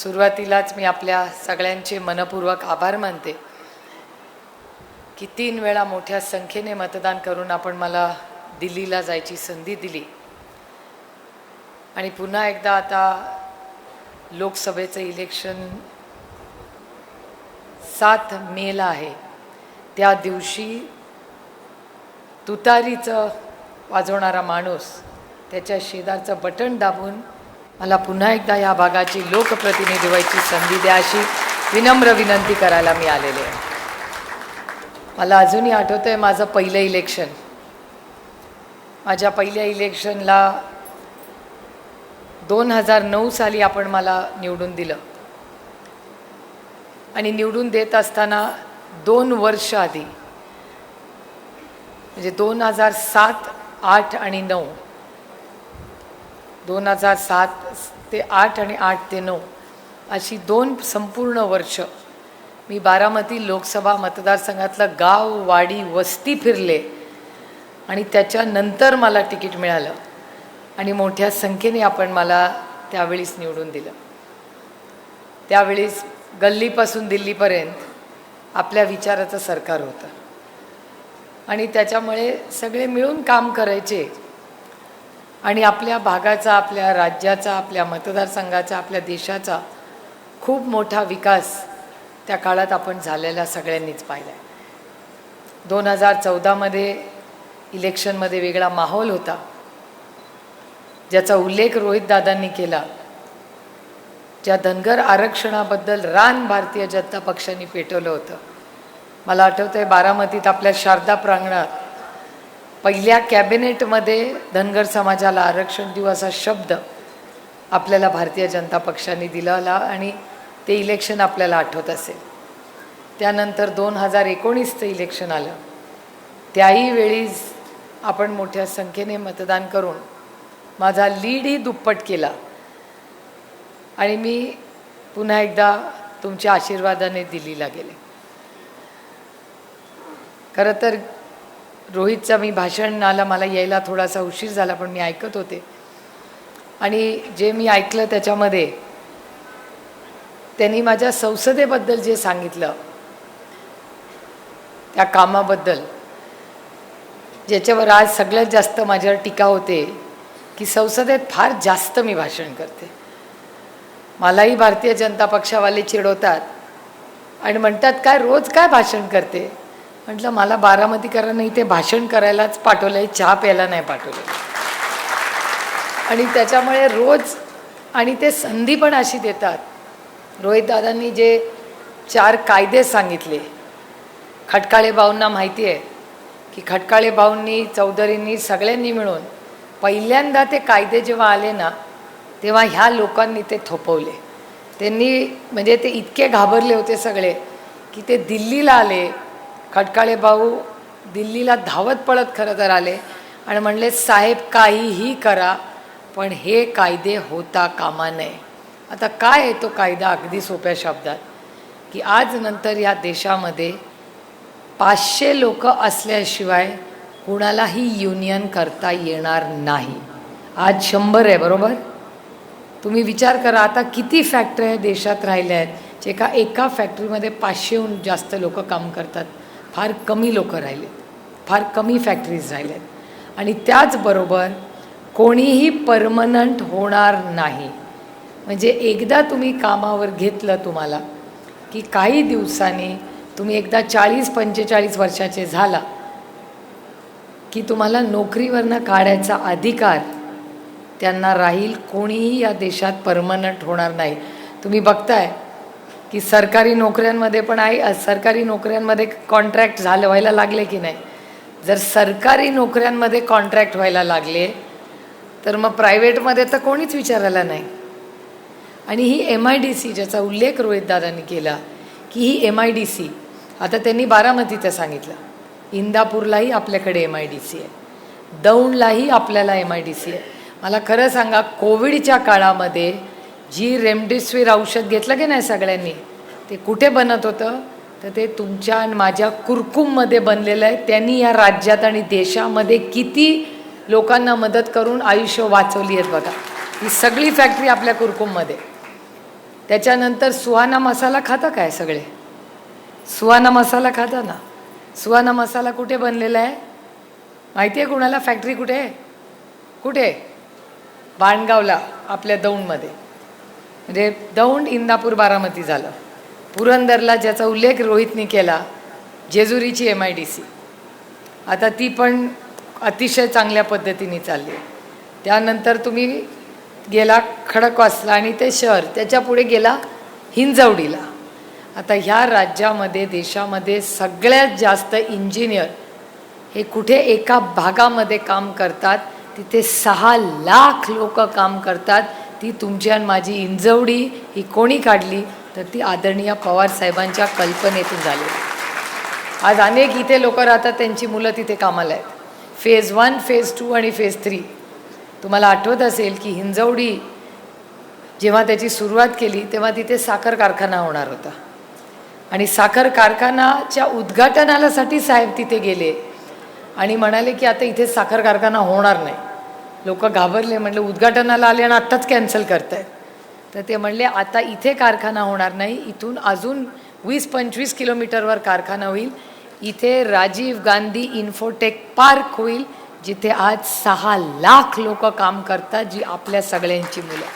सुरुवातीलाच मी आपल्या सगळ्यांचे मनपूर्वक आभार मानते की 3 वेळा मोठ्या संख्येने मतदान करून आपण मला दिल्लीला जायची संधी दिली आणि पुन्हा एकदा आता लोकसभेचं इलेक्शन 7 मेला आहे. त्या दिवशी तुतारीचं वाजवणारा माणूस त्याच्या शेजारचं बटन दाबून मला पुन्हा एकदा या भागाची लोकप्रतिनिधी व्हायची संधी द्या अशी विनम्र विनंती करायला मी आलेले आहे. मला अजूनही आठवतं आहे माझं पहिलं इलेक्शन. माझ्या पहिल्या इलेक्शनला 2009 साली आपण मला निवडून दिलं आणि निवडून देत असताना 2 वर्ष आधी म्हणजे 2007, 8 आणि 9 2007 ते 8 आणि 8 ते 9 अशी 2 संपूर्ण वर्ष मी बारामती लोकसभा मतदारसंघातलं गाव वाडी वस्ती फिरले आणि त्याच्यानंतर मला तिकीट मिळालं आणि मोठ्या संख्येने आपण मला त्यावेळीस निवडून दिलं. त्यावेळीस गल्लीपासून दिल्लीपर्यंत आपल्या विचाराचं सरकार होतं आणि त्याच्यामुळे सगळे मिळून काम करायचे आणि आपल्या भागाचा, आपल्या राज्याचा, आपल्या मतदारसंघाचा, आपल्या देशाचा खूप मोठा विकास त्या काळात आपण झालेला सगळ्यांनीच पाहिला आहे. 2014मध्ये इलेक्शनमध्ये वेगळा माहोल होता ज्याचा उल्लेख रोहितदादांनी केला. ज्या धनगर आरक्षणाबद्दल रान भारतीय जनता पक्षाने पेटवलं होतं. मला आठवतं आहे बारामतीत आपल्या शारदा प्रांगणात पहिल्या कॅबिनेटमध्ये धनगर समाजाला आरक्षण देऊ असा शब्द आपल्याला भारतीय जनता पक्षाने दिला आणि ते इलेक्शन आपल्याला आठवत असेल. त्यानंतर 2019चं इलेक्शन आलं. त्याही वेळीच आपण मोठ्या संख्येने मतदान करून माझा लीडही दुप्पट केला आणि मी पुन्हा एकदा तुमच्या आशीर्वादाने दिल्लीला गेले. खरं तर रोहितचा मी भाषण आला, मला यायला थोडासा उशीर झाला पण मी ऐकत होते आणि जे मी ऐकलं त्याच्यामध्ये त्यांनी माझ्या संसदेबद्दल जे सांगितलं त्या कामाबद्दल ज्याच्यावर आज सगळ्यात जास्त माझ्यावर टीका होते की संसदेत फार जास्त मी भाषण करते. मलाही भारतीय जनता पक्षावाले चिडवतात आणि म्हणतात काय रोज काय भाषण करते. म्हटलं मला बारामतीकरांना इथे भाषण करायलाच पाठवलं आहे, चहा प्यायला नाही पाठवलं. आणि त्याच्यामुळे रोज आणि ते संधी पण अशी देतात. रोहितदादांनी जे 4 कायदे सांगितले, खटकाळे भाऊंना माहिती आहे की खटकाळे भाऊंनी, चौधरींनी सगळ्यांनी मिळून पहिल्यांदा ते कायदे जेव्हा आले ना तेव्हा ह्या लोकांनी ते थोपवले. त्यांनी म्हणजे ते इतके घाबरले होते सगळे की ते दिल्लीला आले. खटकाळे भाऊ दिल्लीला धावत पळत खरं तर आले आणि म्हणले साहेब काहीही करा पण हे कायदे होता कामा नये. आता काय आहे तो कायदा अगदी सोप्या शब्दात की आज नंतर या देशामध्ये 500 लोक असल्याशिवाय कुणालाही युनियन करता येणार नाही. आज 100 आहे बरोबर. तुम्ही विचार करा आता किती फॅक्टऱ्या देशात राहिल्या आहेत जे एका फॅक्टरीमध्ये 500हून जास्त लोक काम करतात. फार कमी लोक राहिले, फार कमी फॅक्टरीज राहिल्यात आणि त्याचबरोबर कोणीही परमनंट होणार नाही. म्हणजे एकदा तुम्ही कामावर घेतलं तुम्हाला की काही दिवसांनी तुम्ही एकदा 40-45 वर्षाचे झाला की तुम्हाला नोकरीवरनं काढायचा अधिकार त्यांना राहील. कोणीही या देशात परमनंट होणार नाही. तुम्ही बघताय की सरकारी नोकऱ्यांमध्ये पण आहे, सरकारी नोकऱ्यांमध्ये कॉन्ट्रॅक्ट व्हायला लागले की नाही. जर सरकारी नोकऱ्यांमध्ये कॉन्ट्रॅक्ट व्हायला लागले तर मग प्रायव्हेटमध्ये तर कोणीच विचारायला नाही. आणि ही MIDC ज्याचा उल्लेख रोहितदादांनी केला की ही MIDC आता त्यांनी बारामतीचं सांगितलं, इंदापूरलाही आपल्याकडे MIDC आहे, दौंडलाही आपल्याला MIDC आहे. मला खरं सांगा कोविडच्या काळामध्ये जी रेमडेसिवीर औषध घेतलं की नाही सगळ्यांनी, ते कुठे बनत होतं तर ते तुमच्या आणि माझ्या कुरकुममध्ये बनलेलं आहे. त्यांनी या राज्यात आणि देशामध्ये किती लोकांना मदत करून आयुष्य वाचवली आहेत बघा. ही सगळी फॅक्टरी आपल्या कुरकुममध्ये. त्याच्यानंतर सुहाना मसाला खाता काय सगळे? सुहाना मसाला खाता ना? सुहाना मसाला कुठे बनलेला आहे माहिती आहे कुणाला? फॅक्टरी कुठे आहे? कुठे? बाणगावला, आपल्या दौंडमध्ये. म्हणजे दौंड, इंदापूर, बारामती झालं. पुरंदरला ज्याचा उल्लेख रोहितनी केला, जेजुरीची MIDC, आता ती पण अतिशय चांगल्या पद्धतीने चालली आहे. त्यानंतर तुम्ही गेला खडकवासला आणि ते शहर, त्याच्या पुढे गेला हिंजवडीला. आता ह्या राज्यामध्ये, देशामध्ये सगळ्यात जास्त इंजिनियर हे कुठे एका भागामध्ये काम करतात, तिथे 6 लाख लोक काम करतात. ती तुमची आणि माझी हिंजवडी ही कोणी काढली? तर ती आदरणीय पवार साहेबांच्या कल्पनेतून झाली. आज अनेक इथे लोक राहतात, त्यांची मुलं तिथे कामाला आहेत. फेज 1, फेज 2 आणि फेज 3. तुम्हाला आठवत असेल की हिंजवडी जेव्हा त्याची सुरुवात केली तेव्हा तिथे साखर कारखाना होणार होता आणि साखर कारखानाच्या उद्घाटनासाठी साहेब तिथे गेले आणि म्हणाले की आता इथे साखर कारखाना होणार नाही. लोक घाबरले, म्हटलं उद्घाटनाला आले आणि आत्ताच कॅन्सल करतायत. तर ते म्हणले आता इथे कारखाना होणार नाही, इथून अजून 20-25 किलोमीटरवर कारखाना होईल. इथे राजीव गांधी इन्फोटेक पार्क होईल, जिथे आज 6 लाख लोक काम करतात, जी आपल्या सगळ्यांची मुलं.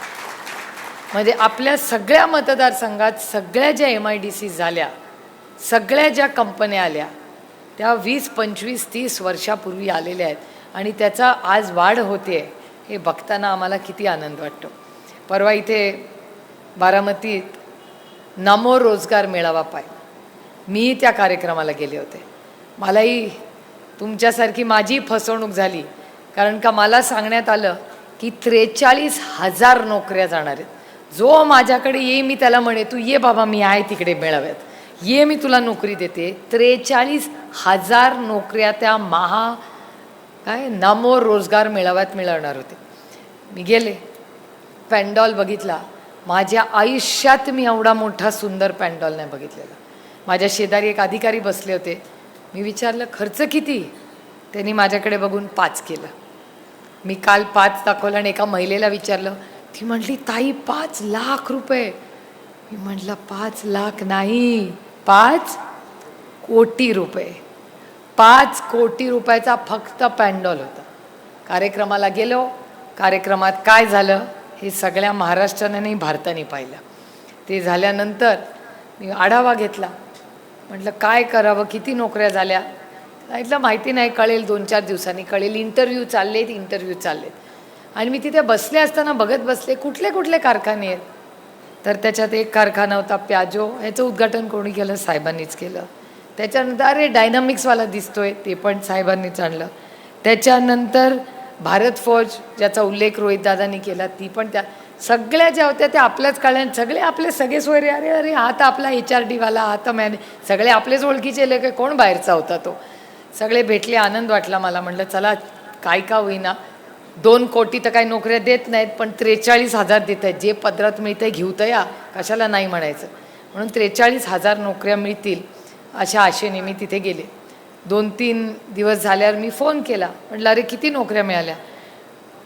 म्हणजे आपल्या सगळ्या मतदारसंघात सगळ्या ज्या MIDC झाल्या, सगळ्या ज्या कंपन्या आल्या, त्या 20, 25, 30 वर्षापूर्वी आलेल्या आहेत आणि त्याचा आज वाढ होते. हे बघताना आम्हाला किती आनंद वाटतो. परवा इथे बारामतीत नमो रोजगार मेळावा पाहिला. मी त्या कार्यक्रमाला गेले होते. मलाही तुमच्यासारखी माझी फसवणूक झाली, कारण का मला सांगण्यात आलं की 43,000 नोकऱ्या जाणार आहेत. जो माझ्याकडे ये, मी त्याला म्हणे तू ये बाबा, मी आहे तिकडे मेळाव्यात, ये मी तुला नोकरी देते. 43,000 नोकऱ्या त्या नमो रोजगार मेळाव्यात मिळवणार होते. मी गेले, पॅन्डॉल बघितला. माझ्या आयुष्यात मी एवढा मोठा सुंदर पॅन्डॉल नाही बघितलेला. माझ्या शेजारी एक अधिकारी बसले होते. मी विचारलं खर्च किती? त्यांनी माझ्याकडे बघून 5 केलं. मी काल 5 दाखवलं आणि एका महिलेला विचारलं, ती म्हटली ताई 5 लाख रुपये. मी म्हटलं 5 लाख नाही, 5 कोटी रुपये. 5 कोटी रुपयाचा फक्त पॅन्डॉल होता. कार्यक्रमाला गेलो. कार्यक्रमात काय झालं हे सगळ्या महाराष्ट्राने नाही, भारताने पाहिलं. ते झाल्यानंतर मी आढावा घेतला. म्हटलं काय करावं, किती नोकऱ्या झाल्या? सांगितलं माहिती नाही, कळेल 2-4 दिवसांनी कळेल. इंटरव्ह्यू चाललेत. आणि मी तिथे बसले असताना बघत बसले कुठले कुठले कारखाने आहेत. तर त्याच्यात एक कारखाना होता प्याजो, ह्याचं उद्घाटन कोणी केलं? साहेबांनीच केलं. त्याच्यानंतर अरे डायनामिक्सवाला दिसतोय, ते पण साहेबांनीच आणलं. त्याच्यानंतर भारत फोर्ज, ज्याचा उल्लेख रोहितदादांनी केला, ती पण त्या सगळ्या ज्या होत्या त्या आपल्याच काळात, सगळे आपले सगळे सोयरे. अरे अरे हा तर आपला HRD वाला, हा तर सगळे आपलेच ओळखीचे लोक, कोण बाहेरचा होता तो. सगळे भेटले, आनंद वाटला मला. म्हटलं चला काय का होईना, 2 कोटी तर काही नोकऱ्या देत नाहीत, पण 43,000 देत आहेत. जे पदरात मिळतंय घेऊ या, कशाला नाही म्हणायचं. म्हणून 43,000 नोकऱ्या मिळतील अशा आशेने मी तिथे गेले. 2-3 दिवस झाल्यावर मी फोन केला. म्हटलं अरे किती नोकऱ्या मिळाल्या?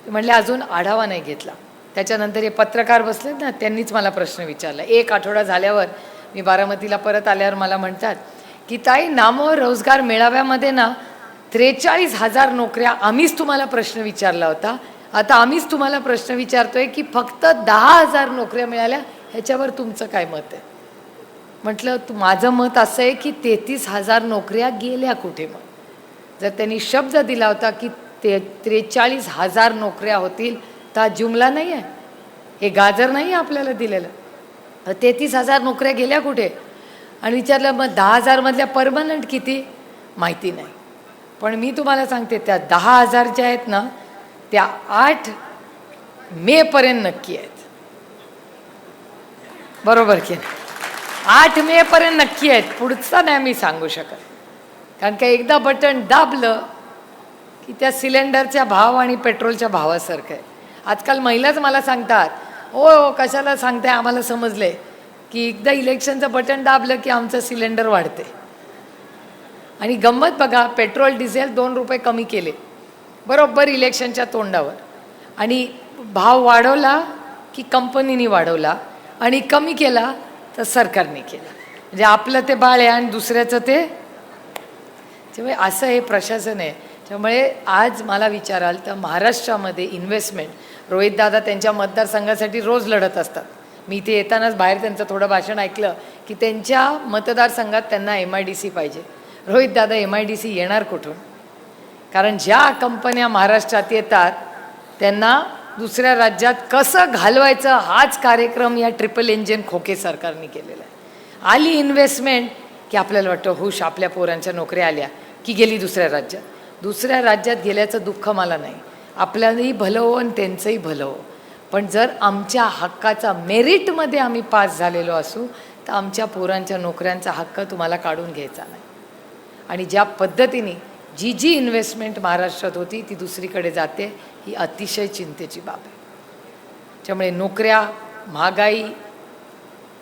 म्हटले अजून आढावा नाही घेतला. त्याच्यानंतर हे पत्रकार बसलेत ना, त्यांनीच मला प्रश्न विचारला. 1 आठवडा झाल्यावर मी बारामतीला परत आल्यावर मला म्हणतात की ताई नामो रोजगार मेळाव्यामध्ये ना 43,000 नोकऱ्या आम्हीच तुम्हाला प्रश्न विचारला होता, आता आम्हीच तुम्हाला प्रश्न विचारतोय की फक्त 10,000 नोकऱ्या मिळाल्या, ह्याच्यावर तुमचं काय मत आहे? म्हटलं माझं मत असं आहे की 33,000 नोकऱ्या गेल्या कुठे? मग जर त्यांनी शब्द दिला होता की 43,000 नोकऱ्या होतील, तर जुमला नाही आहे, हे गाजर नाही आपल्याला दिलेलं. 33,000 नोकऱ्या गेल्या कुठे? आणि विचारलं मग 10,000 मधल्या परमनंट किती? माहिती नाही. पण मी तुम्हाला सांगते त्या 10,000 ज्या आहेत ना, त्या 8 मे पर्यंत नक्की आहेत. बरोबर की नाही? 8 मे पर्यंत नक्की आहेत. पुढचं नाही मी सांगू शकत, कारण का एकदा बटन दाबलं की त्या सिलेंडरच्या भाव आणि पेट्रोलच्या भावासारखं आहे. आजकाल महिलाच मला सांगतात, हो कशाला सांगताय, आम्हाला समजले की एकदा इलेक्शनचं बटन दाबलं की आमचं सिलेंडर वाढते. आणि गंमत बघा, पेट्रोल डिझेल 2 रुपये कमी केले बरोबर इलेक्शनच्या तोंडावर, आणि भाव वाढवला की कंपनीने वाढवला, आणि कमी केला तर सरकारने केला. म्हणजे आपलं ते बाळ आहे आणि दुसऱ्याचं ते. त्यामुळे असं हे प्रशासन आहे. त्यामुळे आज मला विचाराल तर महाराष्ट्रामध्ये इन्व्हेस्टमेंट रोहितदादा त्यांच्या मतदारसंघासाठी रोज लढत असतात. मी इथे येतानाच बाहेर त्यांचं थोडं भाषण ऐकलं की त्यांच्या मतदारसंघात त्यांना MIDC पाहिजे. रोहितदादा MIDC येणार कुठून? कारण ज्या कंपन्या महाराष्ट्रात येतात त्यांना दुसऱ्या राज्यात कसं घालवायचं हाच कार्यक्रम या ट्रिपल इंजिन खोके सरकारने केलेला आहे. आली इन्व्हेस्टमेंट की आपल्याला वाटतं हुश आपल्या पोरांच्या नोकऱ्या आल्या की गेली दुसऱ्या राज्यात. दुसऱ्या राज्यात गेल्याचं दुःख मला नाही. आपल्यालाही भलं हो आणि त्यांचंही भलं हो. पण जर आमच्या हक्काचा मेरिटमध्ये आम्ही पास झालेलो असू तर आमच्या पोरांच्या नोकऱ्यांचा हक्क तुम्हाला काढून घ्यायचा नाही. आणि ज्या पद्धतीने जी इन्व्हेस्टमेंट महाराष्ट्रात होती ती दुसरीकडे जाते ही अतिशय चिंतेची बाब आहे. त्यामुळे नोकऱ्या, महागाई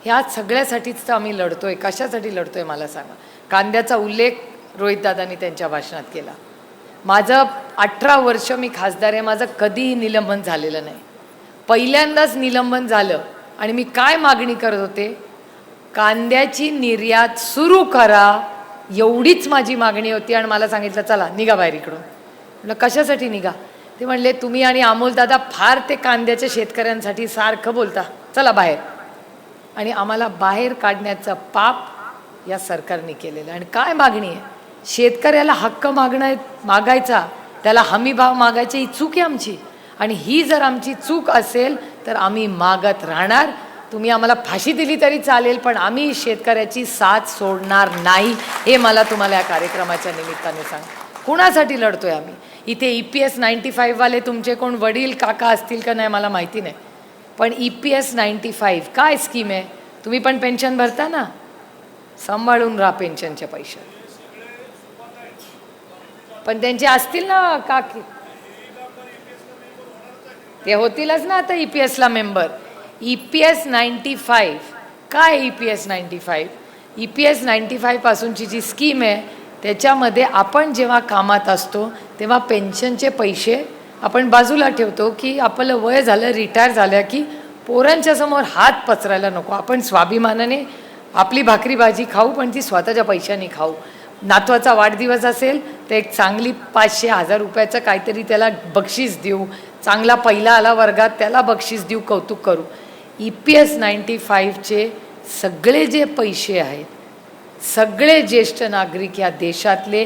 ह्या सगळ्यासाठीच तर आम्ही लढतोय. कशासाठी लढतोय मला सांगा. कांद्याचा उल्लेख रोहितदादांनी त्यांच्या भाषणात केला. माझं 18 वर्ष मी खासदार आहे, माझं कधीही निलंबन झालेलं नाही. पहिल्यांदाच निलंबन झालं आणि मी काय मागणी करत होते, कांद्याची निर्यात सुरू करा एवढीच माझी मागणी होती. आणि मला सांगितलं चला निघा बाहेर इकडून. म्हटलं कशासाठी निघा? ते म्हणले तुम्ही आणि अमोलदादा फार ते कांद्याच्या शेतकऱ्यांसाठी सारखं बोलता, चला बाहेर. आणि आम्हाला बाहेर काढण्याचं पाप या सरकारने केलेलं. आणि काय मागणी आहे? शेतकऱ्याला हक्क मागायचा, त्याला हमी भाव मागायची ही चूक आहे आमची. आणि ही जर आमची चूक असेल तर आम्ही मागत राहणार. तुम्ही आम्हाला फाशी दिली तरी चालेल पण आम्ही शेतकऱ्याची साथ सोडणार नाही. हे मला तुम्हाला या कार्यक्रमाच्या निमित्ताने सांग. कुणासाठी लढतोय आम्ही? इथे EPS 95 वाले तुमचे कोण वडील काका असतील का नाही मला माहिती नाही. पण EPS 95 काय स्कीम आहे? तुम्ही पण पेन्शन भरता ना, सांभाळून राहा पेन्शनचे पैसे. पण त्यांचे असतील ना काकी, ते होतीलच ना आता EPS ला मेंबर. EPS 95 काय? EPS 95 EPS 95 पासूनची जी स्कीम आहे त्याच्यामध्ये आपण जेव्हा कामात असतो तेव्हा पेन्शनचे पैसे आपण बाजूला ठेवतो की आपलं वय झालं, रिटायर झालं की पोरांच्या समोर हात पसरायला नको. आपण स्वाभिमानाने आपली भाकरी भाजी खाऊ पण ती स्वतःच्या पैशाने खाऊ. नातवाचा वाढदिवस असेल तर एक चांगली 500-1000 रुपयाचं काहीतरी त्याला बक्षीस देऊ. चांगला पहिला आला वर्गात त्याला बक्षीस देऊ, कौतुक करू. EPS 95चे सगळे जे पैसे आहेत, सगळे ज्येष्ठ नागरिक या देशातले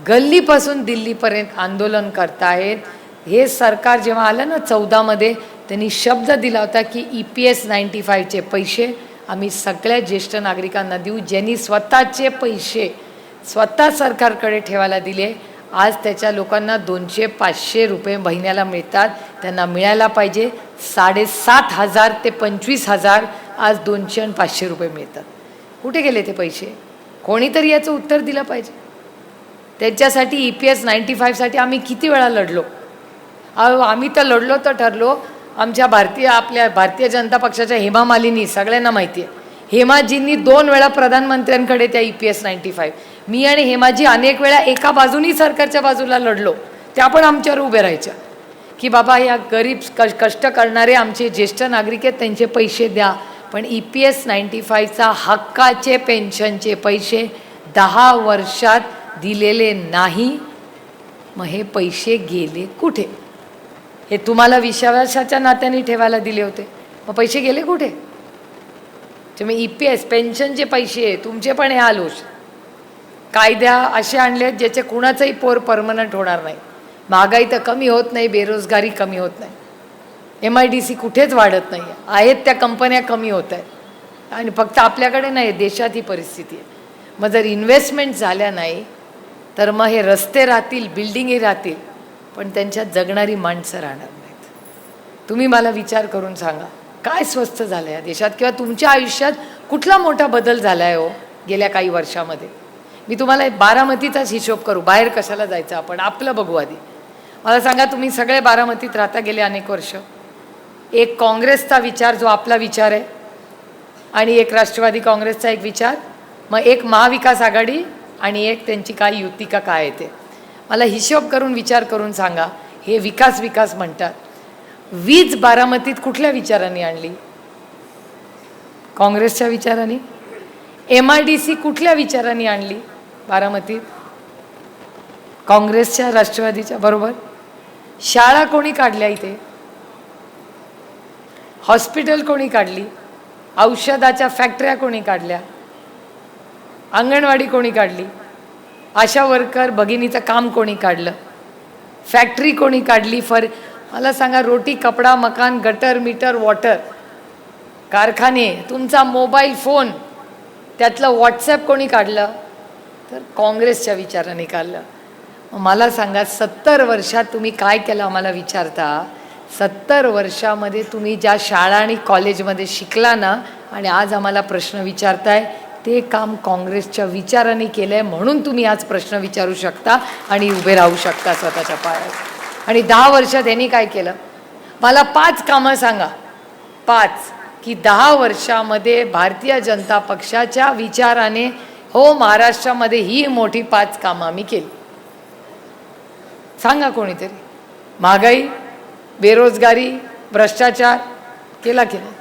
गल्लीपासून दिल्लीपर्यंत आंदोलन करतायत. हे सरकार जेव्हा आलं ना 14मध्ये त्यांनी शब्द दिला होता की EPS 95चे पैसे आम्ही सगळ्या ज्येष्ठ नागरिकांना देऊ ज्यांनी स्वतःचे पैसे स्वतः सरकारकडे ठेवायला दिले. आज त्याच्या लोकांना 200-500 रुपये महिन्याला मिळतात, त्यांना मिळायला पाहिजे. 7,500 ते 25,000 आज 200 आणि 500 रुपये मिळतात. कुठे गेले ते पैसे? कोणीतरी याचं उत्तर दिलं पाहिजे. त्यांच्यासाठी EPS 95साठी आम्ही किती वेळा लढलो. आम्ही तर लढलो तर ठरलो. आमच्या आपल्या भारतीय जनता पक्षाच्या हेमा मालिनी सगळ्यांना माहिती आहे. हेमाजींनी 2 वेळा प्रधानमंत्र्यांकडे त्या EPS 95. मी आणि हेमाजी अनेक वेळा एका बाजूनी सरकारच्या बाजूला लढलो. त्या पण आमच्यावर उभे राहायच्या की बाबा या गरीब कष्ट करणारे आमचे ज्येष्ठ नागरिक आहेत त्यांचे पैसे द्या. पण EPS 95चा हक्काचे पेन्शनचे पैसे 10 वर्षात दिलेले नाही. मग हे पैसे गेले कुठे? हे तुम्हाला विश्वासाच्या नात्याने ठेवायला दिले होते, मग पैसे गेले कुठे? तुम्ही EPS पेन्शनचे पैसे तुमचे पण हे आलोच. कायद्या असे आणले ज्याचे कुणाचंही पोर परमनंट होणार नाही. महागाई तर कमी होत नाही, बेरोजगारी कमी होत नाही, MIDC कुठेच वाढत नाही आहेत, त्या कंपन्या कमी होत आहेत. आणि फक्त आपल्याकडे नाही, देशात ही परिस्थिती आहे. मग जर इन्व्हेस्टमेंट झाल्या नाही तर मग हे रस्ते राहतील, बिल्डिंगही राहतील, पण त्यांच्यात जगणारी माणसं राहणार नाहीत. तुम्ही मला विचार करून सांगा काय स्वस्त झालं या देशात किंवा तुमच्या आयुष्यात कुठला मोठा बदल झाला आहे हो गेल्या काही वर्षामध्ये? मी तुम्हाला बारामतीचाच हिशोब करू. बाहेर कशाला जायचं आपण, आपलं बघू आधी. मला सांगा तुम्ही सगळे बारामतीत राहता गेले अनेक वर्ष. एक काँग्रेसचा विचार जो आपला विचार आहे आणि एक राष्ट्रवादी काँग्रेसचा एक विचार, मग एक महाविकास आघाडी आणि एक त्यांची काय युती का काय येते. मला हिशोब करून विचार करून सांगा. हे विकास म्हणतात. वीज बारामतीत कुठल्या विचारांनी आणली? काँग्रेसच्या विचाराने. MIDC कुठल्या विचाराने आणली बारामतीत? काँग्रेसच्या, राष्ट्रवादीच्या बरोबर. शाळा कोणी काढल्या इथे? हॉस्पिटल कोणी काढली? औषधाच्या फॅक्टऱ्या कोणी काढल्या? अंगणवाडी कोणी काढली? आशा वर्कर भगिनीचं काम कोणी काढलं? फॅक्टरी कोणी काढली? मला सांगा, रोटी कपडा मकान गटर मीटर वॉटर कारखाने, तुमचा मोबाईल फोन, त्यातलं व्हॉट्सॲप कोणी काढलं? तर काँग्रेसच्या विचाराने काढलं. मला सांगा, 70 वर्षात तुम्ही काय केलं आम्हाला विचारता? 70 वर्षामध्ये तुम्ही ज्या शाळा आणि कॉलेजमध्ये शिकला ना, आणि आज आम्हाला प्रश्न विचारताय, ते काम काँग्रेसच्या विचाराने केलं आहे. म्हणून तुम्ही आज प्रश्न विचारू शकता आणि उभे राहू शकता स्वतःच्या पायावर. आणि 10 वर्षात यांनी काय केलं? मला 5 कामं सांगा, 5 की 10 वर्षामध्ये भारतीय जनता पक्षाच्या विचाराने हो महाराष्ट्रामध्ये ही मोठी 5 कामं आम्ही केली. सांगा कोणीतरी. महागाई, बेरोजगारी, भ्रष्टाचार केला की नाही?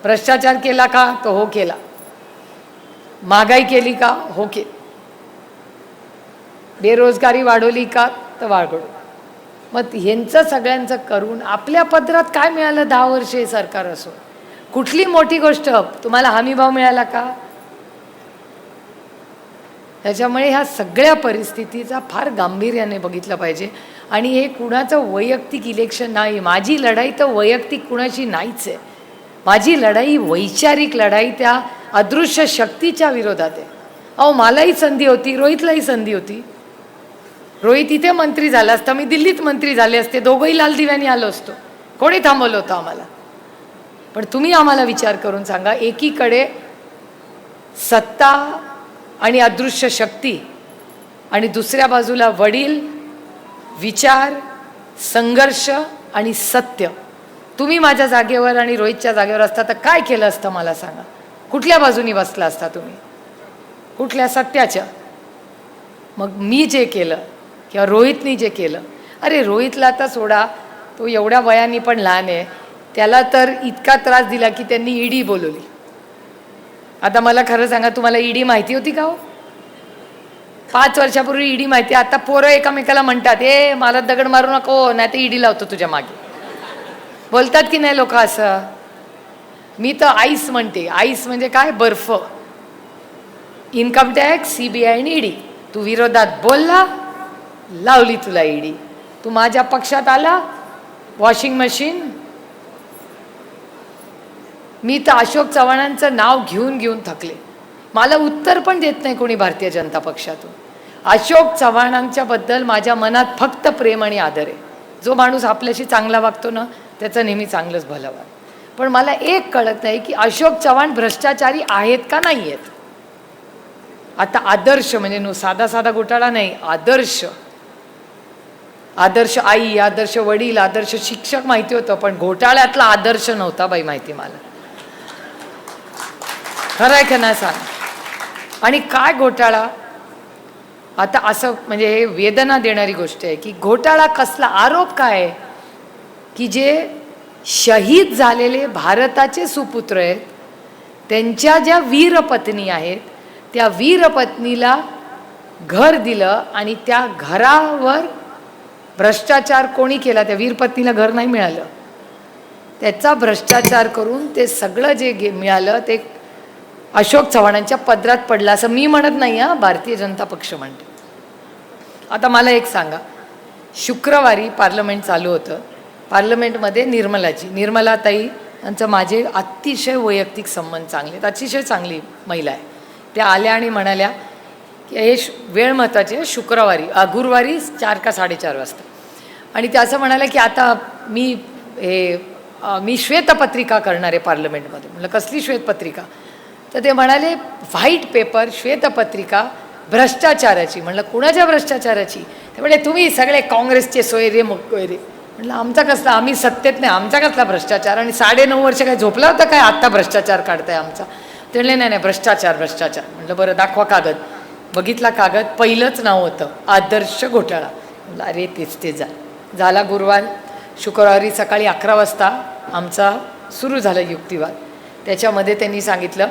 भ्रष्टाचार केला का? तो हो केला. महागाई केली का? हो केली. बेरोजगारी वाढवली का? तर वाढवली. मग ह्यांचं सगळ्यांचं करून आपल्या पदरात काय मिळालं? 10 वर्षे सरकार असो. कुठली मोठी गोष्ट? तुम्हाला हमीभाव मिळाला का? त्याच्यामुळे ह्या सगळ्या परिस्थितीचा फार गांभीर्याने बघितलं पाहिजे. आणि हे कुणाचं वैयक्तिक इलेक्शन नाही. माझी लढाई तर वैयक्तिक कुणाची नाहीच आहे. माझी लढाई वैचारिक लढाई त्या अदृश्य शक्तीच्या विरोधात आहे. अहो, मलाही संधी होती, रोहितलाही संधी होती. रोहित इथे मंत्री झाला असता, मी दिल्लीत मंत्री झाले असते, दोघंही लाल दिव्याने आलो असतो. कोणी थांबवलं होतं आम्हाला? पण तुम्ही आम्हाला विचार करून सांगा, एकीकडे सत्ता आणि अदृश्य शक्ती आणि दुसऱ्या बाजूला वडील, विचार, संघर्ष आणि सत्य. तुम्ही माझ्या जागेवर आणि रोहितच्या जागेवर असता तर काय केलं असतं मला सांगा? कुठल्या बाजूनी बसला असता तुम्ही? कुठल्या? सत्याच्या. मग मी जे केलं किंवा रोहितनी जे केलं, अरे रोहितला आता सोडा, तो एवढ्या वयाने पण लहान आहे, त्याला तर इतका त्रास दिला की त्यांनी ईडी बोलवली. आता मला खरं सांगा, तुम्हाला ईडी माहिती होती का हो? 5 वर्षापूर्वी ईडी माहिती. आता पोरं एकामेकाला म्हणतात, ए मला दगड मारू नको, नाही तर ईडी लावतो तुझ्या मागे. बोलतात की नाही लोक असं? मी तर आईस म्हणते. आईस म्हणजे काय? बर्फ. इन्कम टॅक्स, CBI आणि ईडी. तू विरोधात बोलला, लावली तुला ईडी. तू माझ्या पक्षात आला, वॉशिंग मशीन. मी तर अशोक चव्हाणांचं नाव घेऊन घेऊन थकले. मला उत्तर पण देत नाही कोणी भारतीय जनता पक्षातून. अशोक चव्हाणांच्या बद्दल माझ्या मनात फक्त प्रेम आणि आदर आहे. जो माणूस आपल्याशी चांगला वागतो ना, त्याचं नेहमी चांगलंच भलं वाटतं. पण मला एक कळत नाही की अशोक चव्हाण भ्रष्टाचारी आहेत का नाही आहेत? आता आदर्श म्हणजे साधा साधा घोटाळा नाही, आदर्श. आदर्श आई, आदर्श वडील, आदर्श शिक्षक माहिती होतं, पण घोटाळ्यातला आदर्श नव्हता बाई माहिती मला. खरं आहे का नाही सांग? आणि काय घोटाळा? आता असं म्हणजे हे वेदना देणारी गोष्ट आहे की घोटाळा कसला? आरोप काय आहे? की जे शहीद झालेले भारताचे सुपुत्र आहेत, त्यांच्या ज्या वीरपत्नी आहेत, त्या वीरपत्नीला घर दिलं आणि त्या घरावर भ्रष्टाचार कोणी केला? त्या वीरपत्नीला घर नाही मिळालं, त्याचा भ्रष्टाचार करून ते सगळं जे मिळालं ते अशोक चव्हाणांच्या पदरात पडलं. असं मी म्हणत नाही हा, भारतीय जनता पक्ष म्हणते. आता मला एक सांगा, शुक्रवारी पार्लमेंट चालू होतं. पार्लमेंटमध्ये निर्मलाताई यांचं माझे अतिशय वैयक्तिक संबंध चांगले आहेत, अतिशय चांगली महिला आहे. त्या आल्या आणि म्हणाल्या की हे वेळ महत्त्वाची आहे, शुक्रवारी गुरुवारी 4 का 4:30 वाजता. आणि त्या असं म्हणाल्या की आता मी श्वेतपत्रिका करणार आहे पार्लमेंटमध्ये. म्हटलं कसली श्वेतपत्रिका? तर ते म्हणाले व्हाईट पेपर, श्वेतपत्रिका भ्रष्टाचाराची. म्हणलं कुणाच्या भ्रष्टाचाराची? ते म्हणजे तुम्ही सगळे काँग्रेसचे सोयरे मोकळे. म्हटलं आमचा कसला? आम्ही सत्तेत नाही, आमचा कसला भ्रष्टाचार? आणि 9.5 वर्ष काय झोपला होता काय? आत्ता भ्रष्टाचार काढताय आमचा? ते म्हणले नाही भ्रष्टाचार भ्रष्टाचार. म्हटलं बरं दाखवा कागद. बघितला कागद, पहिलंच नाव होतं आदर्श घोटाळा. म्हटलं अरे तेच झाला गुरुवार. शुक्रवारी सकाळी 11 वाजता आमचा सुरू झाला युक्तिवाद. त्याच्यामध्ये त्यांनी सांगितलं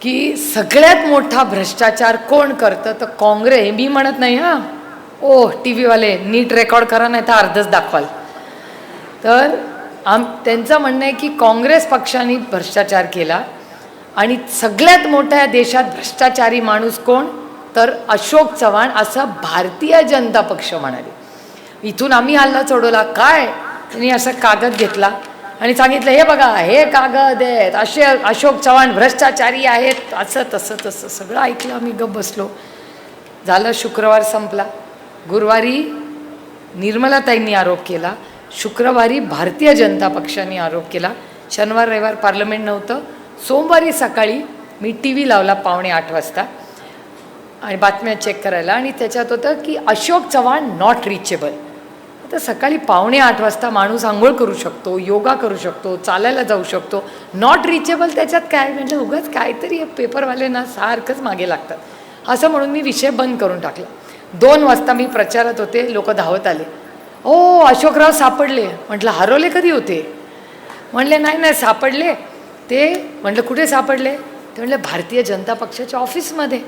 की सगळ्यात मोठा भ्रष्टाचार कोण करतं, तर काँग्रेस. मी म्हणत नाही हां, ओ टी व्हीवाले नीट रेकॉर्ड करा, नाही तर अर्धच दाखवाल. तर त्यांचं म्हणणं आहे की काँग्रेस पक्षाने भ्रष्टाचार केला आणि सगळ्यात मोठ्या देशात भ्रष्टाचारी माणूस कोण, तर अशोक चव्हाण, असं भारतीय जनता पक्ष म्हणाले. इथून आम्ही हल्ला चढवला. काय त्यांनी असा कागद घेतला आणि सांगितलं, हे बघा हे कागद आहेत, असे अशोक चव्हाण भ्रष्टाचारी आहेत, असं तसं तसं सगळं ऐकलं. आम्ही गप्प बसलो. झालं, शुक्रवार संपला. गुरुवारी निर्मलाताईंनी आरोप केला, शुक्रवारी भारतीय जनता पक्षाने आरोप केला. शनिवार रविवार पार्लमेंट नव्हतं. सोमवारी सकाळी मी टी व्ही लावला 7:45 वाजता आणि बातम्या चेक करायला, आणि त्याच्यात होतं की अशोक चव्हाण नॉट रिचेबल. आता सकाळी 7:45 वाजता माणूस आंघोळ करू शकतो, योगा करू शकतो, चालायला जाऊ शकतो, नॉट रिचेबल त्याच्यात काय. म्हणजे उगाच काहीतरी पेपरवाल्यांना सारखंच मागे लागतात. असं म्हणून मी विषय बंद करून टाकला. 2 वाजता मी प्रचारात होते, लोक धावत आले, ओ अशोकराव सापडले. म्हटलं हरवले कधी होते. म्हणले नाही नाही सापडले ते. म्हटलं कुठे सापडले. ते म्हणले भारतीय जनता पक्षाच्या ऑफिसमध्ये.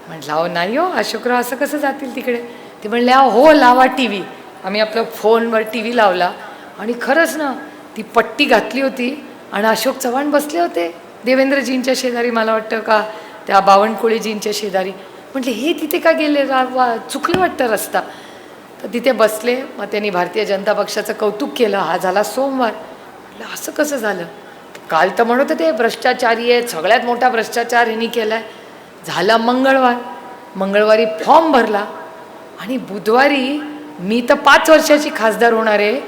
म्हटलं अहो नाही हो, अशोकराव असं कसं जातील तिकडे. ते म्हणले हो लावा टी व्ही. आम्ही आपल्या फोनवर टी व्ही लावला आणि खरंच ना ती पट्टी घातली होती आणि अशोक चव्हाण बसले होते देवेंद्रजींच्या शेजारी, मला वाटतं का त्या बावनकुळेजींच्या शेजारी. म्हटले हे तिथे का गेले, चुकलं वाटतं रस्ता. तर तिथे बसले. मग त्यांनी भारतीय जनता पक्षाचं कौतुक केलं. हा झाला सोमवार. म्हटलं असं कसं झालं. काल तर म्हणत होते भ्रष्टाचारी आहे, सगळ्यात मोठा भ्रष्टाचार ह्यांनी केला आहे. झाला मंगळवार. मंगळवारी फॉर्म भरला आणि बुधवारी मी तर 5 वर्षाची खासदार होणार आहे,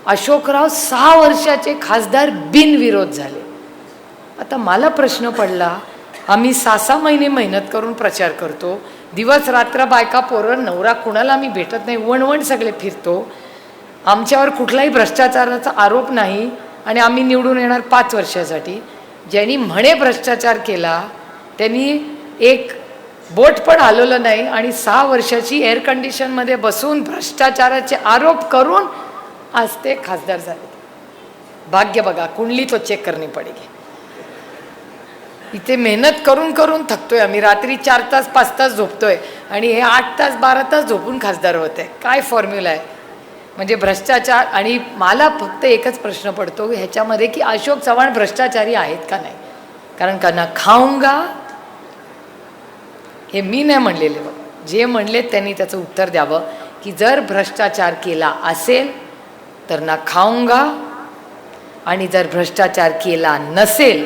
अशोकराव 6 वर्षाचे खासदार बिनविरोध झाले. आता मला प्रश्न पडला, आम्ही 6-6 महिने मेहनत करून प्रचार करतो, दिवस रात्र बायका पोरं नवरा कुणाला आम्ही भेटत नाही, वणवण सगळे फिरतो, आमच्यावर कुठलाही भ्रष्टाचाराचा आरोप नाही आणि आम्ही निवडून येणार 5 वर्षासाठी. ज्यांनी म्हणे भ्रष्टाचार केला त्यांनी एक बोट पण हलवलं नाही आणि 6 वर्षाची एअर कंडिशनमध्ये बसून भ्रष्टाचाराचे आरोप करून आज ते खासदार झाले. भाग्य बघा, कुंडली तो चेक करणी पडेगी. इथे मेहनत करून करून थकतोय आम्ही, रात्री 4 तास 5 तास झोपतोय आणि हे 8 तास 12 तास झोपून खासदार होत आहे. काय फॉर्म्युला आहे म्हणजे भ्रष्टाचार. आणि मला फक्त एकच प्रश्न पडतो ह्याच्यामध्ये की अशोक चव्हाण भ्रष्टाचारी आहेत का नाही. कारण का ना खाऊंगा हे मी नाही म्हणलेले, जे म्हणले त्यांनी त्याचं उत्तर द्यावं की जर भ्रष्टाचार केला असेल तर ना खाऊंगा, आणि जर भ्रष्टाचार केला नसेल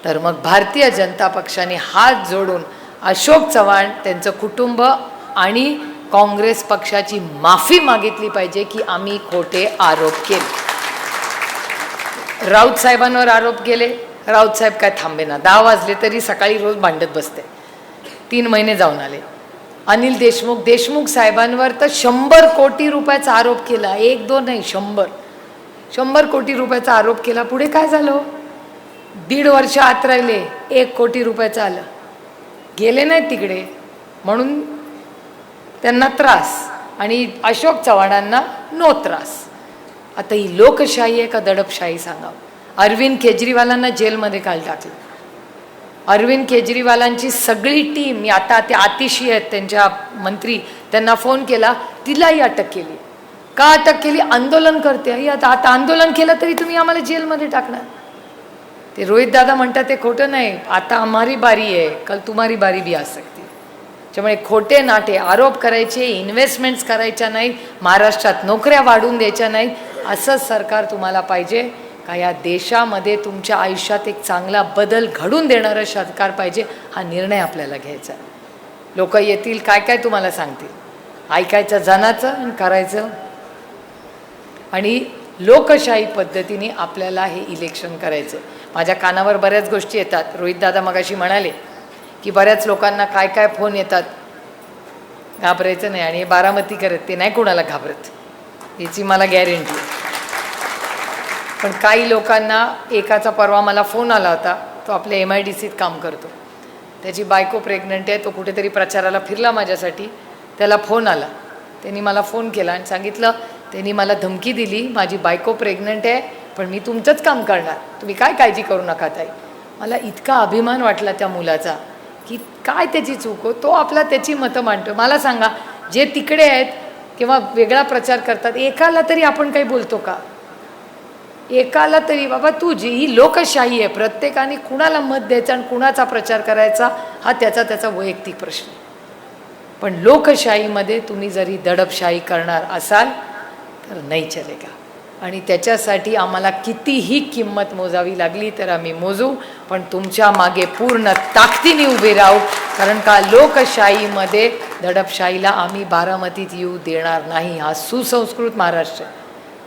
तर मग भारतीय जनता पक्षाने हात जोडून अशोक चव्हाण, त्यांचं कुटुंब आणि काँग्रेस पक्षाची माफी मागितली पाहिजे की आम्ही खोटे आरोप केले. राऊत साहेबांवर आरोप केले. राऊत साहेब काय थांबे ना, 10 वाजले तरी सकाळी रोज भांडत बसते. 3 महिने जाऊन आले. अनिल देशमुख साहेबांवर तर 100 कोटी रुपयाचा आरोप केला. 1-2 नाही, 100 कोटी रुपयाचा आरोप केला. पुढे काय झालं. 1.5 वर्ष आत राहिले, 1 कोटी रुपयाचं आलं. गेले नाहीत तिकडे म्हणून त्यांना त्रास आणि अशोक चव्हाणांना नो त्रास. आता ही लोकशाही आहे का दडपशाही सांगावं. अरविंद केजरीवालांना जेलमध्ये काल टाकलं. अरविंद केजरीवालांची सगळी टीम, मी आता ते आतिशी आहेत त्यांच्या मंत्री, त्यांना फोन केला, तिलाही अटक केली. का अटक केली. आंदोलन करते. आता आंदोलन केलं तरी तुम्ही आम्हाला जेलमध्ये टाकणार. ते रोहित दादा म्हणतात ते खोटं नाही, आता हमारी बारी आहे, कल तुम्हारी बारी भी आ सकती. त्यामुळे खोटे नाटे आरोप करायचे, इन्व्हेस्टमेंट्स करायच्या नाहीत, महाराष्ट्रात नोकऱ्या वाढवून द्यायच्या नाहीत. असं सरकार तुम्हाला पाहिजे का या देशामध्ये तुमच्या आयुष्यात एक चांगला बदल घडून देणारं सरकार पाहिजे. हा निर्णय आपल्याला घ्यायचा. लोक येतील काय काय तुम्हाला सांगतील, ऐकायचं जनाचं आणि करायचं. आणि लोकशाही पद्धतीने आपल्याला हे इलेक्शन करायचं. माझ्या कानावर बऱ्याच गोष्टी येतात. रोहित दादा मगाशी म्हणाले की बऱ्याच लोकांना काय काय फोन येतात. घाबरायचं नाही. आणि हे बारामती करत ते नाही कोणाला घाबरत, याची मला गॅरंटी. पण काही लोकांना, एकाचा परवा मला फोन आला होता, तो आपल्या MIDCत काम करतो, त्याची बायको प्रेग्नंट आहे, तो कुठेतरी प्रचाराला फिरला माझ्यासाठी, त्याला फोन आला. त्यांनी मला फोन केला आणि सांगितलं, त्यांनी मला धमकी दिली, माझी बायको प्रेग्नंट आहे पण मी तुमचंच काम करणार, तुम्ही काय काळजी करू नका ताई. मला इतका अभिमान वाटला त्या मुलाचा की काय त्याची चूक हो, तो आपला त्याची मतं मांडतो. मला सांगा, जे तिकडे आहेत किंवा वेगळा प्रचार करतात, एकाला तरी आपण काही बोलतो का? एकाला तरी बाबा तुझी ही लोकशाही आहे, प्रत्येकाने कुणाला मत द्यायचं आणि कुणाचा प्रचार करायचा हा त्याचा वैयक्तिक प्रश्न आहे. पण लोकशाहीमध्ये तुम्ही जरी दडपशाही करणार असाल तर नाही चलेगा. आणि त्याच्यासाठी आम्हाला कितीही किंमत मोजावी लागली तर आम्ही मोजू, पण तुमच्या मागे पूर्ण ताकदीने उभे राहू. कारण का लोकशाहीमध्ये दडपशाहीला आम्ही बारामतीत येऊ देणार नाही. हा सुसंस्कृत महाराष्ट्र आहे,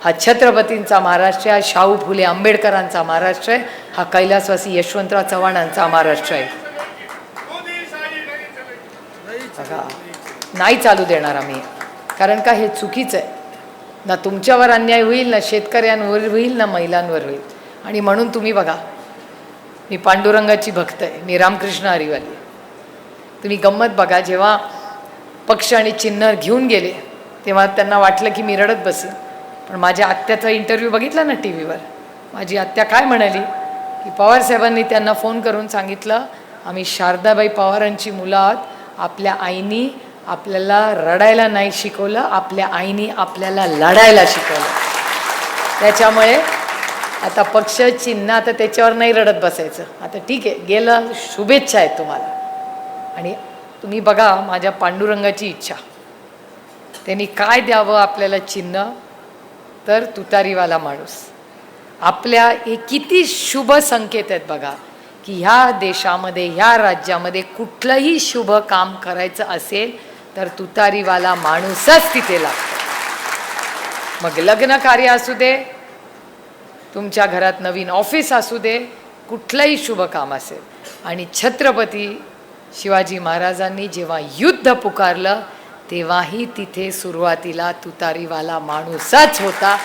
हा छत्रपतींचा महाराष्ट्र आहे, शाहू फुले आंबेडकरांचा महाराष्ट्र आहे, हा कैलासवासी यशवंतराव चव्हाणांचा महाराष्ट्र आहे. नाही चालू देणार आम्ही, कारण का हे चुकीचं आहे. ना तुमच्यावर अन्याय होईल, ना शेतकऱ्यांवर होईल, ना महिलांवर होईल. आणि म्हणून तुम्ही बघा, मी पांडुरंगाची भक्त आहे, मी रामकृष्ण हरिवाली. तुम्ही गंमत बघा, जेव्हा पक्ष आणि चिन्ह घेऊन गेले तेव्हा त्यांना वाटलं की मी रडत बसेन. पण माझ्या आत्याचा इंटरव्ह्यू बघितला ना टी व्हीवर, माझी आत्या काय म्हणाली की पवारसाहेबांनी त्यांना फोन करून सांगितलं, आम्ही शारदाबाई पवारांची मुलं आहोत, आपल्या आईनी आपल्याला रडायला नाही शिकवलं, आपल्या आईनी आपल्याला लढायला शिकवलं. त्याच्यामुळे आता पक्ष चिन्ह आता त्याच्यावर नाही रडत बसायचं. आता ठीक आहे, गेलं, शुभेच्छा आहेत तुम्हाला. आणि तुम्ही बघा माझ्या पांडुरंगाची इच्छा, त्यांनी काय द्यावं आपल्याला चिन्ह, तर तुतारीवाला माणूस. आपल्या हे किती शुभ संकेत आहेत बघा, की ह्या देशामध्ये, ह्या राज्यामध्ये कुठलंही शुभ काम करायचं असेल तर तुतारीवाला माणूसच तिथे लागतो. मग लग्न कार्य असू दे, तुमच्या घरात नवीन ऑफिस असू दे, कुठलंही शुभ काम असेल. आणि छत्रपती शिवाजी महाराजांनी जेव्हा युद्ध पुकारलं तेव्हाही तिथे सुरुवातीला तुतारीवाला माणूसच होता.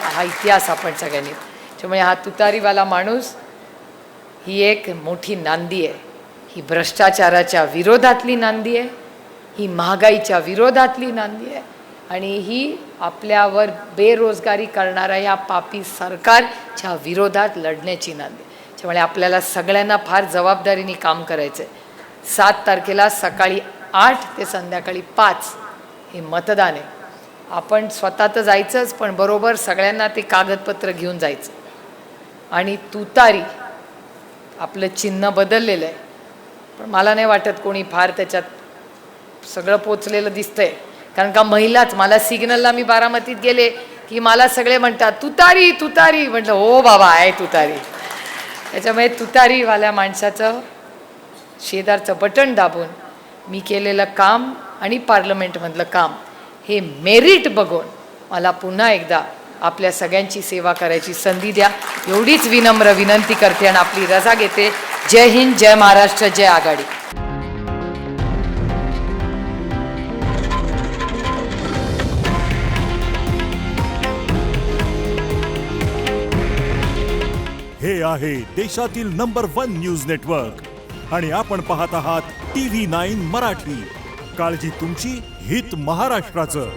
हा इतिहास आपण सगळ्यांनी. त्यामुळे हा तुतारीवाला माणूस ही एक मोठी नांदी आहे. ही भ्रष्टाचाराच्या विरोधातली नांदी आहे, ही महागाईच्या विरोधातली नांदी आहे, आणि ही आपल्यावर बेरोजगारी करणाऱ्या या पापी सरकारच्या विरोधात लढण्याची नांदी. त्यामुळे आपल्याला सगळ्यांना फार जबाबदारीने काम करायचं आहे. 7 तारखेला सकाळी 8 ते संध्याकाळी 5 हे मतदान आहे. आपण स्वतः तर जायचंच, पण बरोबर सगळ्यांना ते कागदपत्र घेऊन जायचं. आणि तुतारी आपलं चिन्ह बदललेलं आहे, पण मला नाही वाटत कोणी फार त्याच्यात सगळं पोचलेलं दिसतंय. कारण का महिलाच, मला सिग्नलला मी बारामतीत गेले की मला सगळे म्हणतात तुतारी तुतारी, म्हटलं हो बाबा आहे तुतारी. त्याच्यामुळे तुतारीवाल्या माणसाचं शेजारचं बटन दाबून मी केलेलं काम आणि पार्लमेंटमधलं काम हे मेरिट बघून मला पुन्हा एकदा आपल्या सगळ्यांची सेवा करायची संधी द्या, एवढीच विनम्र विनंती करते आणि आपली रजा घेते. जय हिंद, जय महाराष्ट्र, जय आघाडी. हे आहे देशातील नंबर 1 न्यूज नेटवर्क आणि आपण पाहत आहात TV9 मराठी. काळजी तुमची, हित महाराष्ट्राचं.